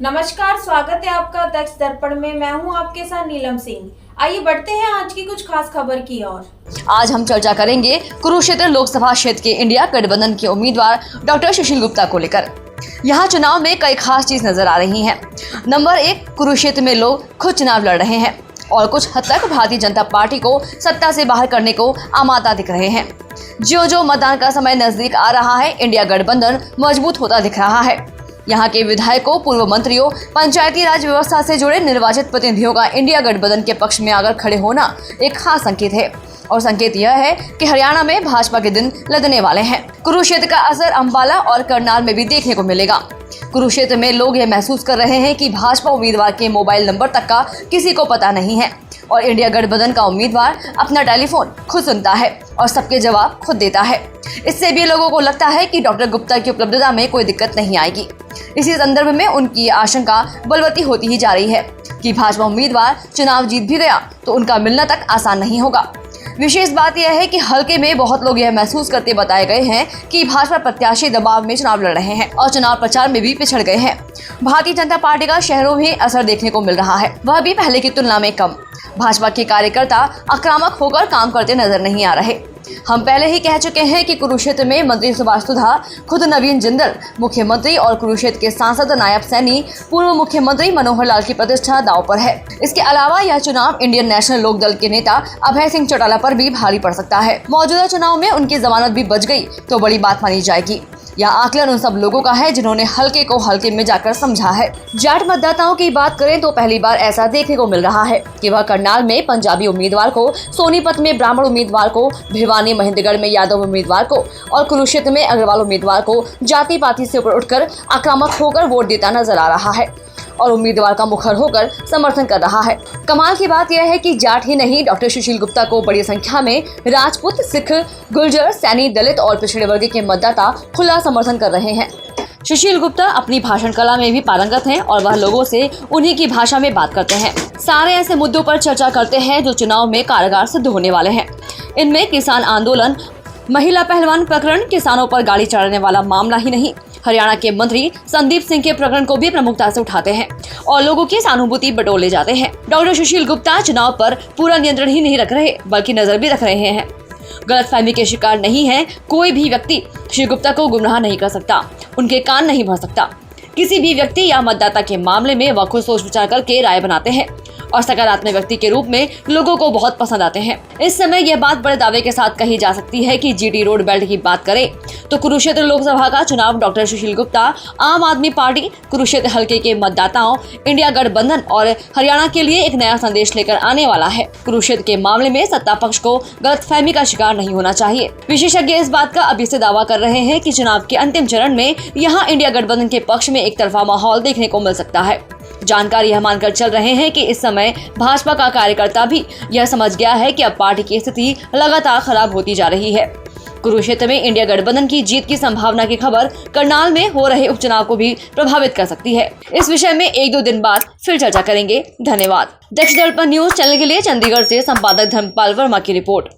नमस्कार, स्वागत है आपका दक्ष दर्पण में। मैं हूं आपके साथ नीलम सिंह। आइए बढ़ते हैं आज की कुछ खास खबर की ओर। आज हम चर्चा करेंगे कुरुक्षेत्र लोकसभा क्षेत्र के इंडिया गठबंधन के उम्मीदवार डॉक्टर सुशील गुप्ता को लेकर। यहाँ चुनाव में कई खास चीज नजर आ रही हैं। नंबर 1, कुरुक्षेत्र में लोग खुद चुनाव लड़ रहे हैं और कुछ हद तक भारतीय जनता पार्टी को सत्ता से बाहर करने को आमादा दिख रहे हैं। जो मतदान का समय नजदीक आ रहा है, इंडिया गठबंधन मजबूत होता दिख रहा है। यहाँ के विधायकों, पूर्व मंत्रियों, पंचायती राज व्यवस्था से जुड़े निर्वाचित प्रतिनिधियों का इंडिया गठबंधन के पक्ष में आकर खड़े होना एक खास संकेत है। और संकेत यह है कि हरियाणा में भाजपा के दिन लदने वाले हैं। कुरुक्षेत्र का असर अंबाला और करनाल में भी देखने को मिलेगा। कुरुक्षेत्र में लोग यह महसूस कर रहे हैं कि भाजपा उम्मीदवार के मोबाइल नंबर तक का किसी को पता नहीं है और इंडिया गठबंधन का उम्मीदवार अपना टेलीफोन खुद सुनता है और सबके जवाब खुद देता है। इससे भी लोगों को लगता है कि डॉक्टर गुप्ता की उपलब्धता में कोई दिक्कत नहीं आएगी। इसी संदर्भ में उनकी आशंका बलवती होती ही जा रही है कि भाजपा उम्मीदवार चुनाव जीत भी गया तो उनका मिलना तक आसान नहीं होगा। विशेष बात यह है कि हल्के में बहुत लोग यह महसूस करते बताए गए हैं कि भाजपा प्रत्याशी दबाव में चुनाव लड़ रहे हैं और चुनाव प्रचार में भी पिछड़ गए हैं। भारतीय जनता पार्टी का शहरों में असर देखने को मिल रहा है, वह भी पहले की तुलना में कम। भाजपा के कार्यकर्ता आक्रामक होकर काम करते नजर नहीं आ रहे। हम पहले ही कह चुके हैं कि कुरुक्षेत्र में मंत्री सुभाष सुधा, खुद नवीन जिंदल मुख्यमंत्री और कुरुक्षेत्र के सांसद नायब सैनी, पूर्व मुख्यमंत्री मनोहर लाल की प्रतिष्ठा दांव पर है। इसके अलावा यह चुनाव इंडियन नेशनल लोकदल के नेता अभय सिंह चौटाला पर भी भारी पड़ सकता है। मौजूदा चुनाव में उनकी जमानत भी बच गई तो बड़ी बात मानी जाएगी। यह आकलन उन सब लोगों का है जिन्होंने हल्के को हल्के में जाकर समझा है। जाट मतदाताओं की बात करें तो पहली बार ऐसा देखने को मिल रहा है कि वह करनाल में पंजाबी उम्मीदवार को, सोनीपत में ब्राह्मण उम्मीदवार को, भिवानी महेंद्रगढ़ में यादव उम्मीदवार को और कुरुक्षेत्र में अग्रवाल उम्मीदवार को जाति पाति से ऊपर उठकर आक्रामक होकर वोट देता नजर आ रहा है और उम्मीदवार का मुखर होकर समर्थन कर रहा है। कमाल की बात यह है कि जाट ही नहीं, डॉक्टर सुशील गुप्ता को बड़ी संख्या में राजपूत, सिख, गुर्जर, सैनी, दलित और पिछड़े वर्ग के मतदाता खुला समर्थन कर रहे हैं। सुशील गुप्ता अपनी भाषण कला में भी पारंगत हैं और वह लोगों से उन्हीं की भाषा में बात करते हैं। सारे ऐसे मुद्दों पर चर्चा करते हैं जो चुनाव में कारगर सिद्ध होने वाले हैं। इनमें किसान आंदोलन, महिला पहलवान प्रकरण, किसानों पर गाड़ी चढ़ाने वाला मामला ही नहीं, हरियाणा के मंत्री संदीप सिंह के प्रकरण को भी प्रमुखता से उठाते हैं और लोगों की सहानुभूति बटोर ले जाते हैं। डॉक्टर सुशील गुप्ता चुनाव पर पूरा नियंत्रण ही नहीं रख रहे बल्कि नजर भी रख रहे हैं। गलतफहमी के शिकार नहीं है कोई भी व्यक्ति श्री गुप्ता को गुमराह नहीं कर सकता, उनके कान नहीं भर सकता। किसी भी व्यक्ति या मतदाता के मामले में वह खुद सोच विचार करके राय बनाते हैं और सकारात्मक व्यक्ति के रूप में लोगों को बहुत पसंद आते हैं। इस समय यह बात बड़े दावे के साथ कही जा सकती है कि जीटी रोड बेल्ट की बात करें तो कुरुक्षेत्र लोकसभा का चुनाव डॉक्टर सुशील गुप्ता, आम आदमी पार्टी, कुरुक्षेत्र हल्के के मतदाताओं, इंडिया गठबंधन और हरियाणा के लिए एक नया संदेश लेकर आने वाला है। कुरुक्षेत्र के मामले में सत्ता पक्ष को गलतफहमी का शिकार नहीं होना चाहिए। विशेषज्ञ इस बात का अभी से दावा कर रहे हैं कि चुनाव के अंतिम चरण में यहाँ इंडिया गठबंधन के पक्ष में एक तरफा माहौल देखने को मिल सकता है। जानकार यह मानकर चल रहे हैं कि इस समय भाजपा का कार्यकर्ता भी यह समझ गया है कि अब पार्टी की स्थिति लगातार खराब होती जा रही है। कुरुक्षेत्र में इंडिया गठबंधन की जीत की संभावना की खबर करनाल में हो रहे उपचुनाव को भी प्रभावित कर सकती है। इस विषय में 1-2 दिन बाद फिर चर्चा करेंगे। धन्यवाद। दक्ष दर्पण न्यूज चैनल के लिए चंडीगढ़ से संपादक धर्मपाल वर्मा की रिपोर्ट।